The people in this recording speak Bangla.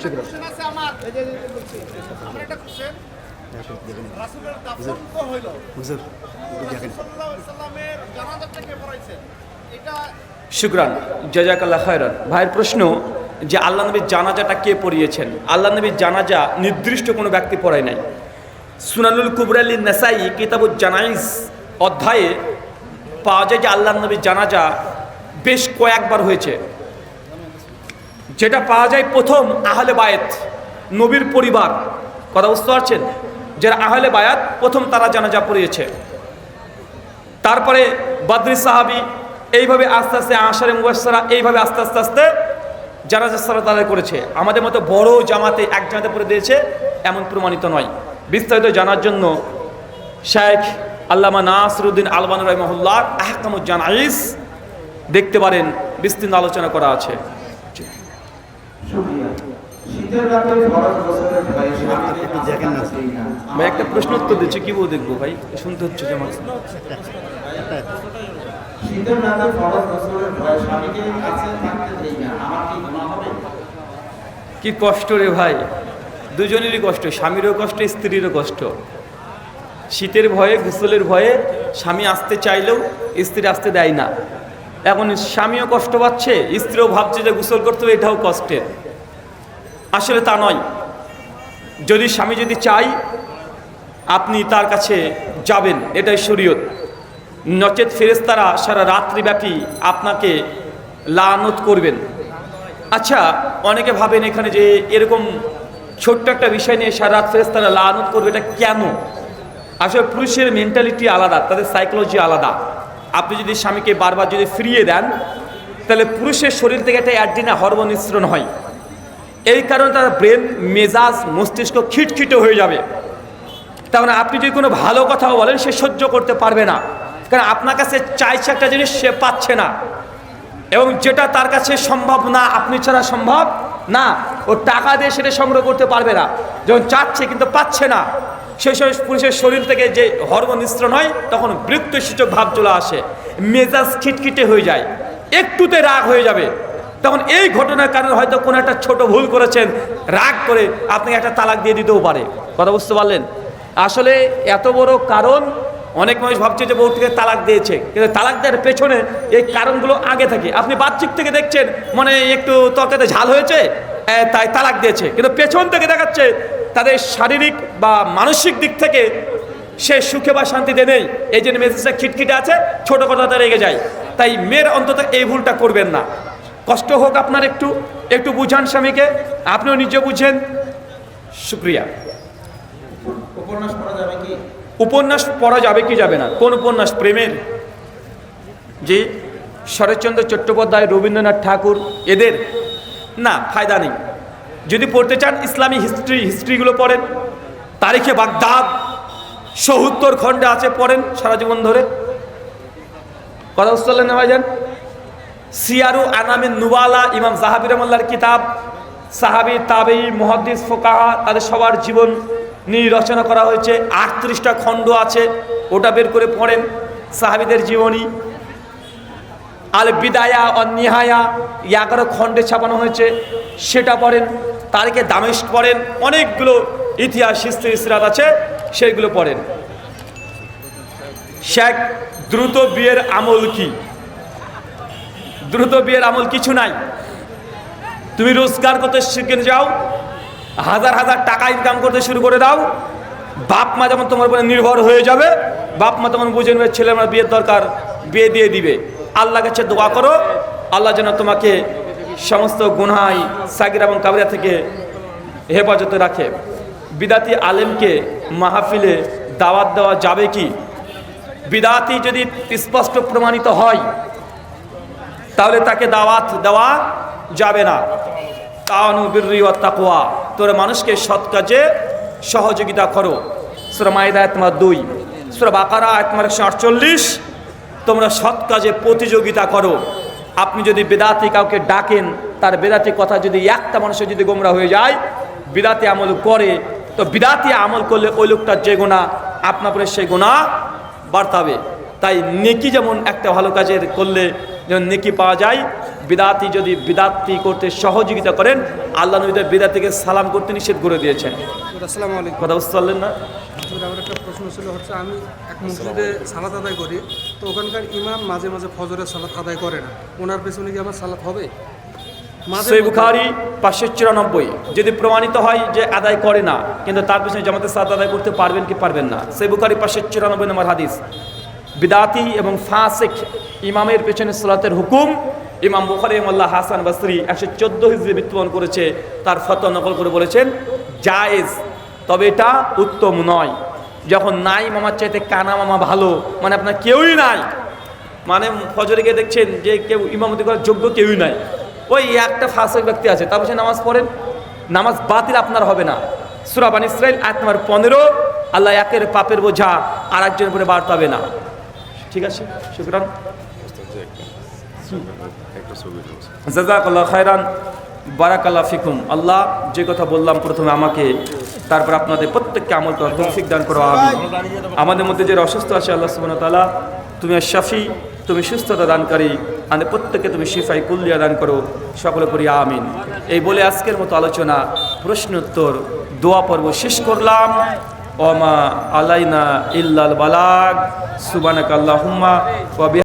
শুকরান। শুকরান, জাযাকাল্লাহ খায়রান। ভাইয়ের প্রশ্ন যে আল্লাহ নবীর জানাজাটা কে পড়িয়েছেন? আল্লাহ নবীর জানাজা নির্দিষ্ট কোনো ব্যক্তি পড়ায় নাই। সুনানুল কুবরা লিন নাসাই কিতাবুজ জানাইজ অধ্যায়ে পাওয়া যায় যে আল্লাহ নবীর জানাজা বেশ কয়েকবার হয়েছে। যেটা পাওয়া যায় প্রথম আহলে বায়াত, নবীর পরিবার, কথা বুঝতে পারছেন, যারা আহলে বায়াত প্রথম তারা জানাজা পড়িয়েছে। তারপরে বদরি সাহাবী, এইভাবে আস্তে আস্তে আশারে মুবাশশারা, এইভাবে আস্তে আস্তে আস্তে জানাজা সালাত আদায় করেছে। আমাদের মতো বড় জামাতে এক জামাতে পড়ে দিয়েছে এমন প্রমাণিত নয়। বিস্তারিত জানার জন্য শেখ আল্লামা নাসিরউদ্দিন আলবানী রাহিমাহুল্লাহ আহকামুজ জানাইজ দেখতে পারেন, বিস্তীর্ণ আলোচনা করা আছে। ভাই একটা প্রশ্ন উত্তর দিচ্ছি, কি বউ দেখবো ভাই, শুনতে হচ্ছে যে আমার কি কষ্ট রে ভাই, দুজনেরই কষ্ট, স্বামীরও কষ্ট স্ত্রীরও কষ্ট। শীতের ভয়ে, গোসলের ভয়ে স্বামী আসতে চাইলেও স্ত্রী আসতে দেয় না। এখন স্বামীও কষ্ট পাচ্ছে, স্ত্রীও ভাবছে যে গোসল করতে হবে, এটাও কষ্টের। আসলে তা নয়। যদি স্বামী যদি চাই আপনি তার কাছে যাবেন, এটাই শরীয়ত। নচেত ফেরেশতারা সারা রাত্রিব্যাপী আপনাকে লানত করবেন। আচ্ছা, অনেকে ভাবেন এখানে যে এরকম ছোট্ট একটা বিষয় নিয়ে সারা রাত ফেরেশতারা লানত করবে, এটা কেন? আসলে পুরুষের মেন্টালিটি আলাদা, তাদের সাইকোলজি আলাদা। আপনি যদি স্বামীকে বারবার যদি ফিরিয়ে দেন, তাহলে পুরুষের শরীর থেকে একটা অ্যাড্রিনাল হরমোন নিঃসরণ হয়। এই কারণে তার ব্রেন, মেজাজ, মস্তিষ্ক খিটখিটে হয়ে যাবে। তার মানে আপনি যদি কোনো ভালো কথা বলেন সে সহ্য করতে পারবে না, কারণ আপনার কাছে চাইছে একটা জিনিস সে পাচ্ছে না, এবং যেটা তার কাছে সম্ভব না, আপনি ছাড়া সম্ভব না, ও টাকা দিয়ে সেটা সংগ্রহ করতে পারবে না। যখন চাচ্ছে কিন্তু পাচ্ছে না, সেই সময় পুরুষের শরীর থেকে যে হরমোন নিঃসরণ হয় তখন বৃত্তসূচক ভাব চলে আসে, মেজাজ খিটখিটে হয়ে যায়, একটুতে রাগ হয়ে যাবে। তখন এই ঘটনার কারণে হয়তো কোনো একটা ছোট ভুল করেছেন, রাগ করে আপনাকে একটা তালাক দিয়ে দিতেও পারে। কথা বুঝতে পারলেন? আসলে এত বড় কারণ, অনেক মানুষ ভাবছে যে বউটিকে তালাক দিয়েছে, কিন্তু তালাক দেওয়ার পেছনে এই কারণগুলো আগে থাকে। আপনি বাহ্যিক থেকে দেখছেন মানে একটু তরকারিতে ঝাল হয়েছে তাই তালাক দিয়েছে, কিন্তু পেছন থেকে দেখাচ্ছে তাদের শারীরিক বা মানসিক দিক থেকে সে সুখে বা শান্তিতে নেই, এই জন্য মেজাজটা খিটখিটে আছে, ছোটো কথাতে রেগে যায়। তাই মেয়ের অন্তত এই ভুলটা করবেন না। কষ্ট হোক আপনার, একটু একটু বুঝান স্বামীকে, আপনিও নিজে বুঝেন। শুক্রিয়া। উপন্যাস পড়া যাবে কি যাবে না? কোন উপন্যাস? প্রেমের? জি, শরৎচন্দ্র চট্টোপাধ্যায়, রবীন্দ্রনাথ ঠাকুর, এদের? না, ফায়দা নেই। যদি পড়তে চান ইসলামী হিস্ট্রিগুলো পড়েন। তারিখে বাগদাদ ৭০ খণ্ডে আছে, পড়েন সারা জীবন ধরে। কথা বুঝতে পারলেন না ভাইজান? সিয়ারু আনামিন নুবালা, ইমাম জাহাবি রহমাল্লাহর কিতাব, সাহাবী, তাবেঈ, মুহাদ্দিস, ফুকাহা, তাদের সবার জীবন নিয়ে রচনা করা হয়েছে। ৩৮টা খণ্ড আছে, ওটা বের করে পড়েন। সাহাবীদের জীবনী। আল বিদায়া ও নিহায়া 11 খণ্ডে ছাপানো হয়েছে, সেটা পড়েন। তারিখে দামেস্ক পড়েন। অনেকগুলো ইতিহাস, হিস্ট্রি, সিরাত আছে, সেইগুলো পড়েন। শেখ, দ্রুত বিয়ের আমল কি? দ্রুত বিয়ের আমল কিছু নাই। তুমি রোজগার করতে শিখে যাও, হাজার হাজার টাকা ইনকাম করতে শুরু করে দাও, বাপ মা যেমন তোমার উপরে নির্ভর হয়ে যাবে, বাপ মা তেমন বুঝে নেবে ছেলে আমার বিয়ের দরকার, বিয়ে দিয়ে দিবে। আল্লাহর কাছে দোয়া করো, আল্লাহ যেন তোমাকে সমস্ত গুনাহ, সাগিরা এবং কাবিরা থেকে হেফাজতে রাখে। বিদাতি আলেমকে মাহফিলে দাওয়াত দেওয়া যাবে কি? বিদাতি যদি স্পষ্ট প্রমাণিত হয় তাহলে তাকে দাওয়াত দেওয়া যাবে না। তাআনু বিররি ওয়াত তাকওয়া, তোরা মানুষকে সৎ কাজে সহযোগিতা করো। সূরা মাইদা আয়াত নম্বর 2, সূরা বাকারা আয়াত নম্বর 148, তোমরা সৎ কাজে প্রতিযোগিতা করো। আপনি যদি বেদাতি কাউকে ডাকেন, তার বেদাতি কথা যদি একটা মানুষের যদি গোমরা হয়ে যায়, বিদাতি আমল করে, তো বিদাতি আমল করলে ওই লোকটার যে গুনাহ, আপনার উপরে সেই গুনাহ বাড়তাবে। তাই নেকি যেমন একটা ভালো কাজের করলে যেমন নেকি পাওয়া যায়, বিদাতি যদি বিদাতি করতে সহযোগিতা করেন, আল্লাহ নবী তার বিদাতিকে সালাম করতে নিষেধ করে দিয়েছেন। আসসালামু আলাইকুম। কথা বুঝতে পারলেন না? আমার একটা প্রশ্ন ছিল হচ্ছে, আমি এক মসজিদে সালাত আদায় করি, তো ওখানকার ইমাম মাঝে মাঝে ফজরের সালাত আদায় করে না, ওনার পেছনে কি আমার সালাত হবে? সহিহ বুখারী 594 যদি প্রমাণিত হয় যে আদায় করে না, কিন্তু তার পিছনে জামাতের সালাত আদায় করতে পারবেন কি পারবেন না? সহিহ বুখারী 594 নম্বর হাদিস। বিদাতি এবং ফাসিক ইমামের পেছনে সালাতের হুকুম ইমাম বুখারী রাহিমাহুল্লাহ হাসান বসরি 114 হিজরি মৃত্যুবরণ করেছে, তার ফতোয়া নকল করে বলেছেন জায়েজ, তবে এটা উত্তম নয়। যখন নাই মামার চাইতে কানা মামা ভালো, মানে আপনার কেউই নাই, মানে ফজরে গিয়ে দেখছেন যে কেউ ইমামতি করার যোগ্য কেউই নাই, ওই একটা ফাসিক ব্যক্তি আছে, তারপর সে নামাজ পড়েন, নামাজ বাতিল আপনার হবে না। সূরা বানী ইসরাঈল আয়াত নম্বর 15, আল্লাহ একের পাপের বোঝা আর একজনের উপরে বাড়াবে না। ঠিক আছে, শুকরান, জাযাকাল্লাহু খায়রান, বারাকাল্লাহু ফিকুম। আল্লাহ যে কথা বললাম প্রথমে আমাকে, তারপর আপনাদের প্রত্যেককে আমল করার তৌফিক দান করো, আমিন। আমাদের মধ্যে যে অসুস্থ আছে আল্লাহ সুবহানাহু ওয়া তাআলা তুমি শাফি, তুমি সুস্থতা দানকারী, আমাদের প্রত্যেককে তুমি শিফাই কুল্লিয়া দান করো, সকলে করি আমিন। এই বলে আজকের মতো আলোচনা প্রশ্নোত্তর দোয়া পর্ব শেষ করলাম। ওমা আলাইনা ইল্লাল বালাগ, সুবহানাকাল্লাহুম্মা ওয়া